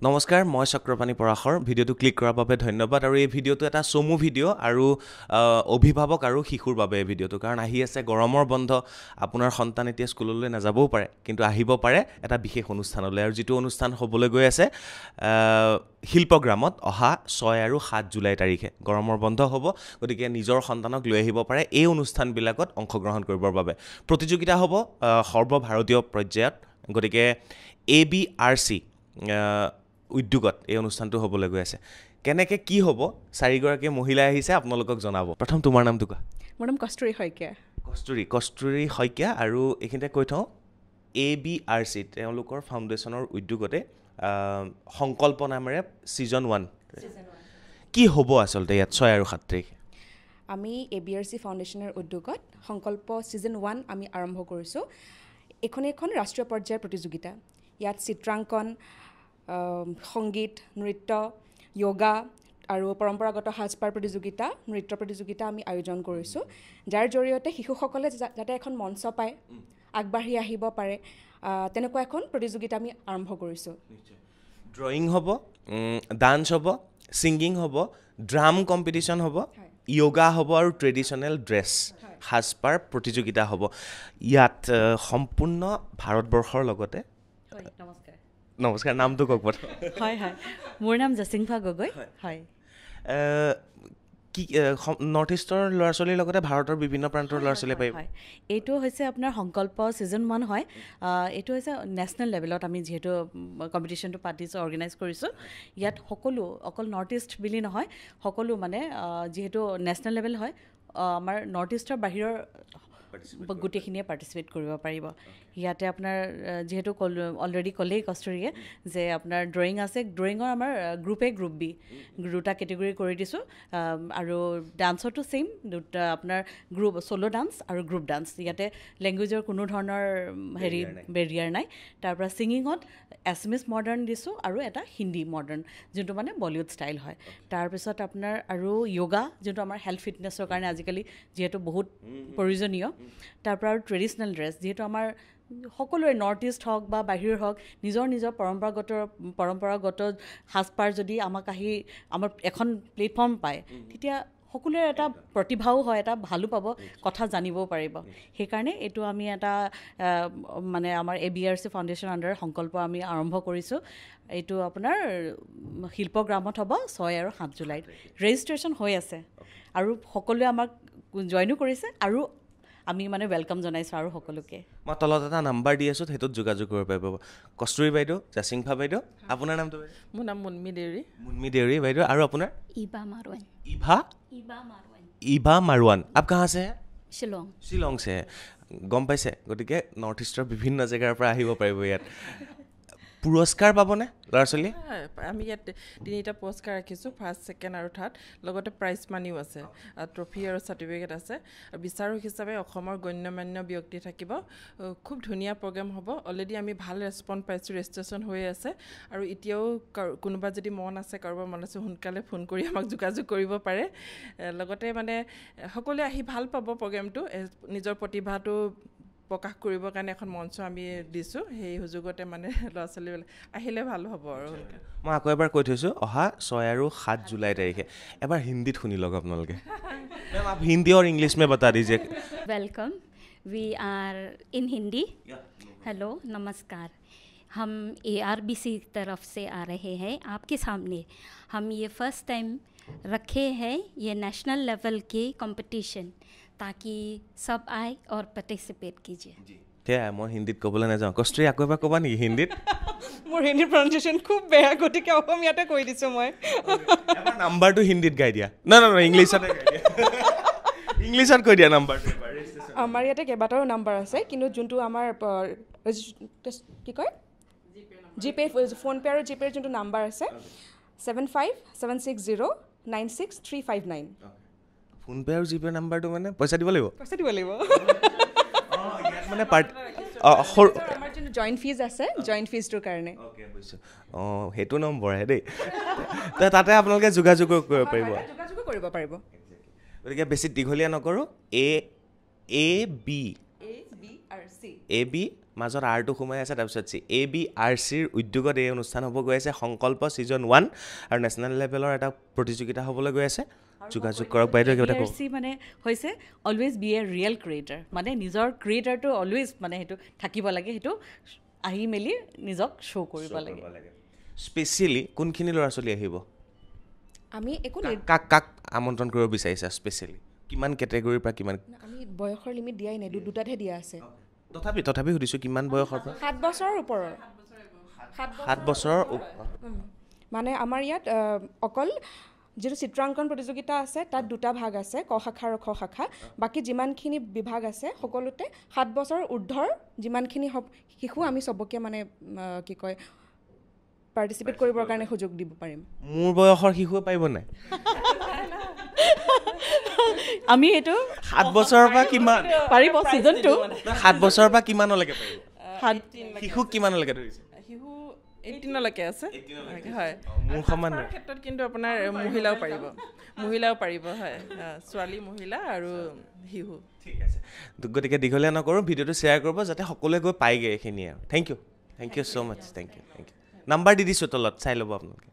নমস্কাৰ মই চক্ৰপাণী পৰাশৰ ভিডিঅ'টো ক্লিক কৰাৰ বাবে ধন্যবাদ আৰু এই ভিডিঅ'টো এটা চমু ভিডিঅ' আৰু অভিভাৱক আৰু শিশুৰ বাবে এই ভিডিঅ'টো কাৰণ আহি আছে গৰমৰ বন্ধ আপোনাৰ সন্তান এতিয়া স্কুললৈ নাযাবও পাৰে কিন্তু আহিব পাৰে এটা বিশেষ অনুষ্ঠানলৈ আৰু যেটো অনুষ্ঠান হ'বলৈ গৈ আছে শিল্পগ্ৰামত অহা 6 আৰু 7 জুলাই তাৰিখে গৰমৰ বন্ধ হ'ব গতিকে নিজৰ সন্তানক লৈ আহিব পাৰে এই অনুষ্ঠানবিলাকত অংশগ্ৰহণ কৰিবৰ বাবে প্ৰতিযোগিতা হ'ব সৰ্বভাৰতীয় পৰ্যায়ত গতিকে ABRC উদ্যোগত এই অনুষ্ঠানটো হ'বলৈ গৈ আছে কেনেকৈ কি হ'ব চাৰিগৰাকী মহিলা আহিছে আপোনালোকক জনাব প্ৰথম তোমাৰ নামটো কোৱা মোৰ নাম কস্তুৰী শইকীয়া কস্তুৰী শইকীয়া আৰু এইখিনিতে কৈ থওঁ ABRC তেওঁলোকৰ ফাউণ্ডেশ্যনৰ উদ্যোগতে সংকল্প নামেৰে ছিজন 1 কি হ'ব আচলতে ইয়াত 6 আৰু 7 তাৰিখে আমি ABRC ফাউণ্ডেশ্যনৰ উদ্যোগত সংকল্প ছিজন 1 আমি আৰম্ভ কৰিছোঁ এখন ৰাষ্ট্ৰীয় পৰ্যায়ৰ প্ৰতিযোগিতা ইয়াত চিত্ৰাংকন সংগীত নৃত্য যোগা আৰু পৰম্পৰাগত সাজপাৰ প্ৰতিযোগিতা নৃত্য প্ৰতিযোগিতা আমি আয়োজন কৰিছোঁ যাৰ জৰিয়তে শিশুসকলে যাতে এখন মঞ্চ পায় আগবাঢ়ি আহিব পাৰে তেনেকুৱা এখন প্ৰতিযোগিতা আমি আৰম্ভ কৰিছোঁ ড্ৰয়িং হ'ব ডান্স হ'ব ছিংগিং হ'ব ড্ৰাম কম্পিটিশ্যন হ'ব যোগা হ'ব আৰু ট্ৰেডিশ্যনেল ড্ৰেছ সাজপাৰ প্ৰতিযোগিতা হ'ব ইয়াত সম্পূৰ্ণ ভাৰতবৰ্ষৰ লগতে নমস্কাৰ নামটো কওক হয় মোৰ নাম জচিংফা গগৈ হয় কি নৰ্থ ইষ্টৰ ল'ৰা ছোৱালীৰ লগতে ভাৰতৰ বিভিন্ন প্ৰান্তৰ ল'ৰা ছোৱালী পাৰিব এইটো হৈছে আপোনাৰ সংকল্প ছিজন 1 হয় এইটো হৈছে নেশ্যনেল লেভেলত আমি যিহেতু কম্পিটিশ্যনটো পাতিছোঁ অৰ্গেনাইজ কৰিছোঁ ইয়াত সকলো অকল নৰ্থ ইষ্ট বুলি নহয় সকলো মানে যিহেতু নেশ্যনেল লেভেল হয় আমাৰ নৰ্থ ইষ্টৰ বাহিৰৰ গোটেইখিনিয়ে পাৰ্টিচিপেট কৰিব পাৰিব ইয়াতে আপোনাৰ যেহেতু অলৰেডি ক'লেই কস্তুৰীয়ে যে আপোনাৰ ড্ৰয়িং আছে ড্ৰয়িঙৰ আমাৰ গ্ৰুপ A গ্ৰুপ B দুটা কেটেগৰী কৰি দিছোঁ আৰু ডান্সৰটো ছেইম দুটা আপোনাৰ গ্ৰুপ চ'ল' ডান্স আৰু গ্ৰুপ ডান্স ইয়াতে লেংগুৱেজৰ কোনো ধৰণৰ হেৰি বেৰিয়াৰ নাই তাৰপৰা ছিংগিঙত এছামিছ মডাৰ্ণ দিছোঁ আৰু এটা হিন্দী মডাৰ্ণ যোনটো মানে বলিউড ষ্টাইল হয় তাৰপিছত আপোনাৰ আৰু যোগা যোনটো আমাৰ হেল্থ ফিটনেছৰ কাৰণে আজিকালি যিহেতু বহুত প্ৰয়োজনীয় তাৰপৰা আৰু ট্ৰেডিশ্যনেল ড্ৰেছ যিহেতু আমাৰ সকলোৰে নৰ্থ ইষ্ট হওক বা বাহিৰৰ হওক নিজৰ পৰম্পৰাগত সাজপাৰ যদি আমাক আহি আমাৰ এখন প্লেটফৰ্ম পায় তেতিয়া সকলোৰে এটা প্ৰতিভাও হয় এটা ভালো পাব কথা জানিবও পাৰিব সেইকাৰণে এইটো আমি এটা মানে আমাৰ ABRC ফাউণ্ডেশ্যন আণ্ডাৰ সংকল্প আমি আৰম্ভ কৰিছোঁ এইটো আপোনাৰ শিল্পগ্ৰামত হ'ব 6 আৰু 7 জুলাইত ৰেজিষ্ট্ৰেশ্যন হৈ আছে আৰু সকলোৱে আমাক জইনো কৰিছে আৰু আমি মানে ৱেলকাম জনাইছোঁ আৰু সকলোকে মই তলত এটা নাম্বাৰ দি আছোঁ সেইটোত যোগাযোগ কৰিব পাৰিব কস্তুৰী বাইদেউ জাচিংফা বাইদেউ আপোনাৰ নামটো মোৰ নাম মুনমি দেউৰী বাইদেউ আৰু আপোনাৰ इबा मारवान ইভা মাৰৱান আপ কাহা আছে शिलोंग से গম পাইছে গতিকে নৰ্থ ইষ্টৰ বিভিন্ন জেগাৰ পৰা আহিব পাৰিব ইয়াত পুৰস্কাৰ পাবনে ল'ৰা ছোৱালী আমি ইয়াত 3টা পুৰস্কাৰ ৰাখিছোঁ ফাৰ্ষ্ট ছেকেণ্ড আৰু থাৰ্ড লগতে প্ৰাইজ মানিও আছে ট্ৰফি আৰু চাৰ্টিফিকেট আছে আৰু বিচাৰক হিচাপে অসমৰ গণ্যমান্য ব্যক্তি থাকিব খুব ধুনীয়া প্ৰগ্ৰেম হ'ব অলৰেডি আমি ভাল ৰেছপন্স পাইছোঁ ৰেজিষ্ট্ৰেশ্যন হৈ আছে আৰু এতিয়াও কোনোবা যদি মন আছে কাৰোবাৰ মন আছে সোনকালে ফোন কৰি আমাক যোগাযোগ কৰিব পাৰে লগতে মানে সকলোৱে আহি ভাল পাব প্ৰগ্ৰেমটো নিজৰ প্ৰতিভাটো প্ৰকাশ কৰিবৰ কাৰণে এখন মঞ্চ আমি দিছোঁ সেই সুযোগতে মানে ল'ৰা ছোৱালীবিলাক আহিলে ভাল হ'ব আৰু মই আকৌ এবাৰ কৈ থৈছোঁ অহা 6 আৰু 7 জুলাই তাৰিখে এবাৰ হিন্দীত শুনি লওক আপোনালোকে मैम आप हिंदी और इंग्लिश में बता दीजिए welcome we are in Hindi hello नमस्कार हम ARBC तरफ से आ रहे हैं आपके सामने हम ये फर्स्ट टाइम रखे हैं ये नेशनल लेवल के कंपटीशन ताकि सब आए और पार्टिसिपेट कीजिए क्या मैं हिंदीत ক'বলৈ নাযাওঁ কস্তুৰী আকৌ এবাৰ ক'বা নেকি হিন্দীত মোৰ হিন্দী প্ৰনাউন্সিয়েশ্যন খুব বেয়া গতিকে অসমীয়াতে কৈ দিছোঁ মই এবাৰ নাম্বাৰটো হিন্দীত গাই দিয়া না ইংলিছত গাই দিয়া ইংলিছত কৈ দিয়া নাম্বাৰটো আমাৰ ইয়াতে কেইবাটাও নাম্বাৰ আছে কিন্তু যোনটো আমাৰ কি কয় জিপে ফোনপে আৰু জিপেৰ যোনটো নাম্বাৰ আছে 7576096359 ফোনপে আৰু জিপে নাম্বাৰটো মানে পইচা দিব লাগিব মানে আমাৰ যোনটো জইণ্ট ফিজ আছে জইণ্ট ফিজটোৰ কাৰণে সেইটো নম্বৰহে দেই তাতে আপোনালোকে যোগাযোগ কৰিব পাৰিব গতিকে বেছি দীঘলীয়া নকৰোঁ ABRC মাজত আৰটো সোমাই আছে তাৰপিছত চি ABRCৰ উদ্যোগত এই অনুষ্ঠান হ'ব গৈ আছে সংকল্প ছিজন 1 আৰু নেশ্যনেল লেভেলৰ এটা প্ৰতিযোগিতা হ'বলৈ গৈ আছে যোগাযোগ কৰক বাইদেউ কিবা এটা কওক ABRC মানে হৈছে always B A real creator মানে নিজৰ ক্ৰিয়েটাৰটো অলৱেজ মানে সেইটো থাকিব লাগে সেইটো আহি মেলি নিজক শ্ব' কৰিব লাগে স্পেচিয়েলি কোনখিনি ল'ৰা ছোৱালী আহিব আমি একো কাক কাক আমন্ত্ৰণ কৰিব বিচাৰিছা স্পেচিয়েলি কিমান কেটেগৰীৰ পৰা কিমান আমি বয়সৰ লিমিট দিয়াই নাই দুটাতহে দিয়া আছে তথাপি সুধিছোঁ কিমান বয়সৰ পৰা 7 বছৰৰ ওপৰৰ 7 বছৰৰ মানে আমাৰ ইয়াত অকল যিটো চিত্ৰাংকন প্ৰতিযোগিতা আছে তাত দুটা ভাগ আছে ক শাখা আৰু খ শাখা বাকী যিমানখিনি বিভাগ আছে সকলোতে 7 বছৰৰ ঊৰ্ধৰ যিমানখিনি শিশু আমি চবকে মানে কি কয় পাৰ্টিচিপেট কৰিবৰ কাৰণে সুযোগ দিব পাৰিম মোৰ বয়সৰ শিশুৱে পাৰিব নাই আমি এইটো 7 বছৰৰ পৰা কিমান পাৰিব ছিজন 2 7 বছৰৰ পৰা কিমানলৈকে পাৰিব 18 শিশুক কিমানলৈকে ধৰিছে শিশু 18লৈকে আছে হয় মোৰ সমান তাৰ ক্ষেত্ৰত কিন্তু আপোনাৰ মহিলাও পাৰিব হয় ছোৱালী মহিলা আৰু শিশু ঠিক আছে গতিকে দীঘলীয়া নকৰোঁ ভিডিঅ'টো শ্বেয়াৰ কৰিব যাতে সকলোৱে গৈ পায়গৈ এইখিনি আৰু thank you so' much thank you number দি দিছোঁ তলত চাই ল'ব আপোনালোকে